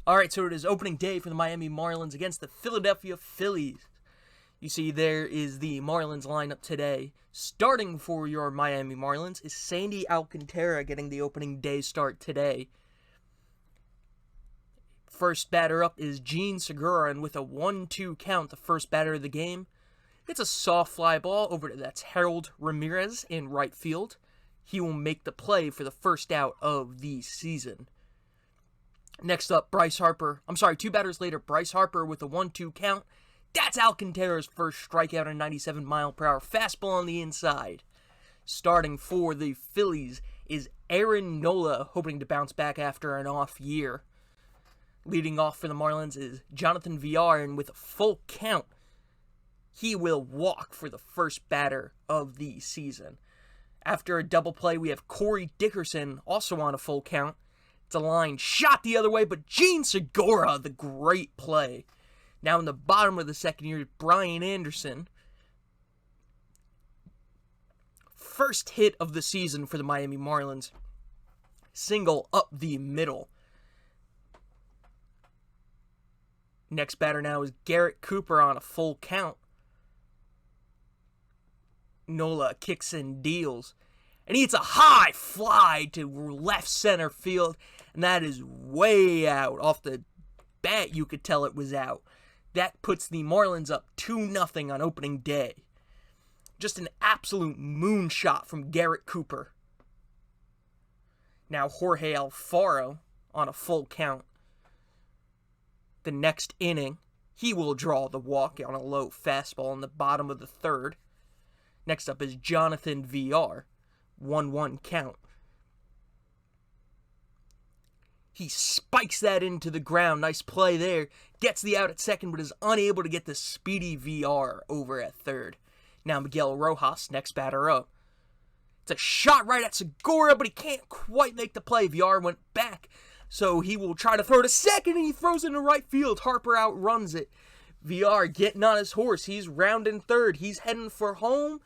Alright, so it is opening day for the Miami Marlins against the Philadelphia Phillies. You see, there is the Marlins lineup today. Starting for your Miami Marlins is Sandy Alcantara getting the opening day start today. First batter up is Jean Segura, and with a 1-2 count, the first batter of the game, it's a soft fly ball over to that's Harold Ramirez in right field. He will make the play for the first out of the season. Next up, two batters later, Bryce Harper with a 1-2 count. That's Alcantara's first strikeout, a 97-mile-per-hour fastball on the inside. Starting for the Phillies is Aaron Nola, hoping to bounce back after an off year. Leading off for the Marlins is Jonathan Villar, and with a full count, he will walk for the first batter of the season. After a double play, we have Corey Dickerson, also on a full count. It's a line shot the other way, but Jean Segura, the great play. Now in the bottom of the second here is Brian Anderson. First hit of the season for the Miami Marlins. Single up the middle. Next batter now is Garrett Cooper on a full count. Nola kicks and deals. And he hits a high fly to left center field. And that is way out. Off the bat, you could tell it was out. That puts the Marlins up 2-0 on opening day. Just an absolute moonshot from Garrett Cooper. Now Jorge Alfaro on a full count. The next inning, he will draw the walk on a low fastball in the bottom of the third. Next up is Jonathan Villar. 1-1 count. He spikes that into the ground. Nice play there. Gets the out at second, but is unable to get the speedy VR over at third. Now Miguel Rojas, next batter up. It's a shot right at Segura, but he can't quite make the play. VR went back, so he will try to throw to second, and he throws it into right field. Harper outruns it. VR getting on his horse. He's rounding third. He's heading for home.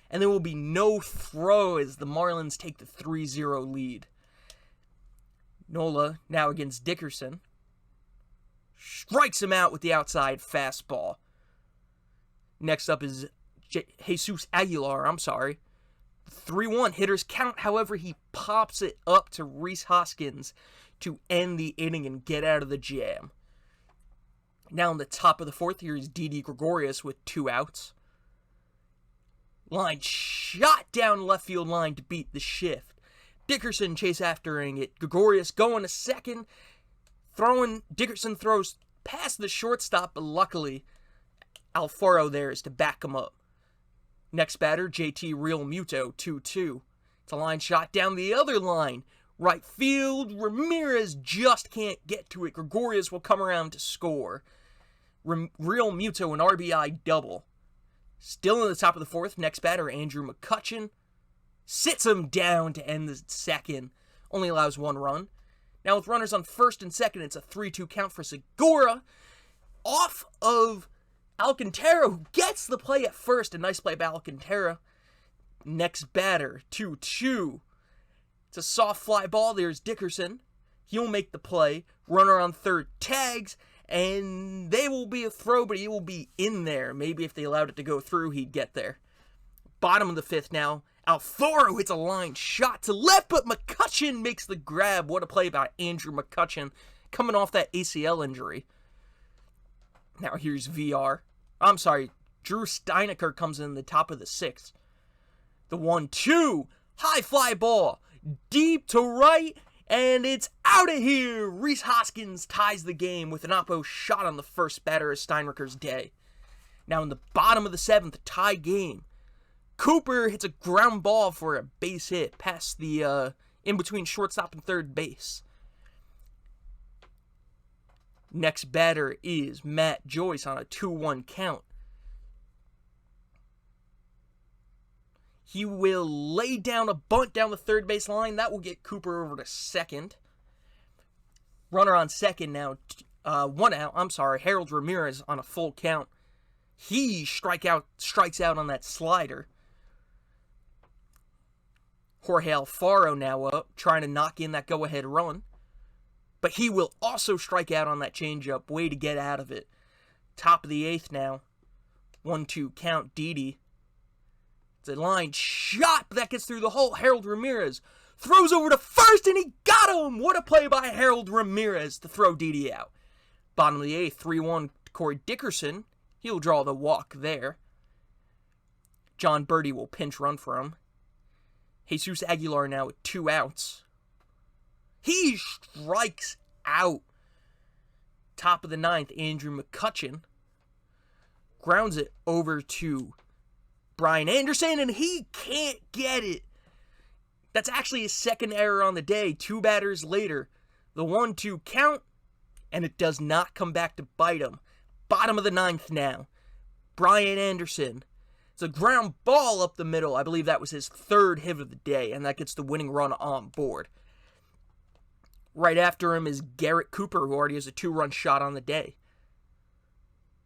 And there will be no throw as the Marlins take the 3-0 lead. Nola, now against Dickerson, strikes him out with the outside fastball. Next up is Jesus Aguilar, 3-1 hitters count, however, he pops it up to Rhys Hoskins to end the inning and get out of the jam. Now in the top of the fourth, here is Didi Gregorius with 2 outs. Line shot down left field line to beat the shift. Dickerson chase aftering it. Gregorius going to second. Dickerson throws past the shortstop, but luckily Alfaro there is to back him up. Next batter, JT Realmuto, 2-2. It's a line shot down the other line. Right field, Ramirez just can't get to it. Gregorius will come around to score. Realmuto, an RBI double. Still in the top of the fourth, next batter, Andrew McCutchen. Sits him down to end the second. Only allows 1 run. Now with runners on first and second, it's a 3-2 count for Segura. Off of Alcantara, who gets the play at first. A nice play by Alcantara. Next batter, 2-2. It's a soft fly ball. There's Dickerson. He'll make the play. Runner on third tags. And they will be a throw, but he will be in there. Maybe if they allowed it to go through, he'd get there. Bottom of the fifth now. Alfaro hits a line shot to left, but McCutchen makes the grab. What a play by Andrew McCutchen coming off that ACL injury. Now here's Drew Steinecker comes in the top of the sixth. The 1-2. High fly ball. Deep to right. And it's out of here! Rhys Hoskins ties the game with an oppo shot on the first batter of Steinecker's day. Now in the bottom of the seventh, tie game. Cooper hits a ground ball for a base hit past the, in between shortstop and third base. Next batter is Matt Joyce on a 2-1 count. He will lay down a bunt down the third base line. That will get Cooper over to second. Runner on second now. 1 out. Harold Ramirez on a full count. He strikes out on that slider. Jorge Alfaro now up, trying to knock in that go-ahead run. but he will also strike out on that changeup. Way to get out of it. Top of the 8th now. 1-2 count. Didi. It's a line shot that gets through the hole. Harold Ramirez throws over to first, and he got him! What a play by Harold Ramirez to throw Didi out. Bottom of the 8th, 3-1 Corey Dickerson. He'll draw the walk there. John Birdie will pinch run for him. Jesus Aguilar now with 2 outs. He strikes out. Top of the 9th, Andrew McCutchen grounds it over to Brian Anderson, and he can't get it. That's actually his second error on the day. 2 batters later, the 1-2 count, and it does not come back to bite him. Bottom of the 9th now, Brian Anderson. It's a ground ball up the middle. I believe that was his 3rd hit of the day, and that gets the winning run on board. Right after him is Garrett Cooper, who already has a 2-run shot on the day.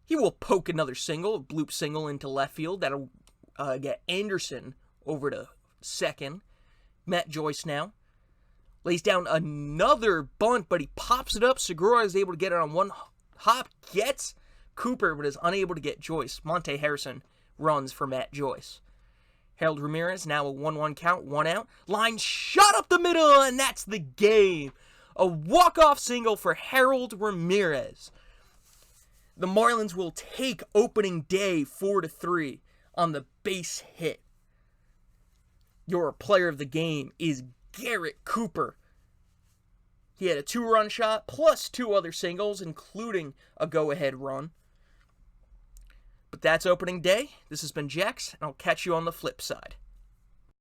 He will poke another single, a bloop single into left field. That'll get Anderson over to second. Matt Joyce now lays down another bunt, but he pops it up. Segura is able to get it on one hop, gets Cooper, but is unable to get Joyce. Monte Harrison runs for Matt Joyce. Harold Ramirez now a 1-1 count, 1 out. Line shot up the middle, and that's the game. A walk-off single for Harold Ramirez. The Marlins will take opening day 4-3 on the base hit. Your player of the game is Garrett Cooper. He had a 2-run shot plus 2 other singles, including a go-ahead run. But that's opening day. This has been Jax, and I'll catch you on the flip side.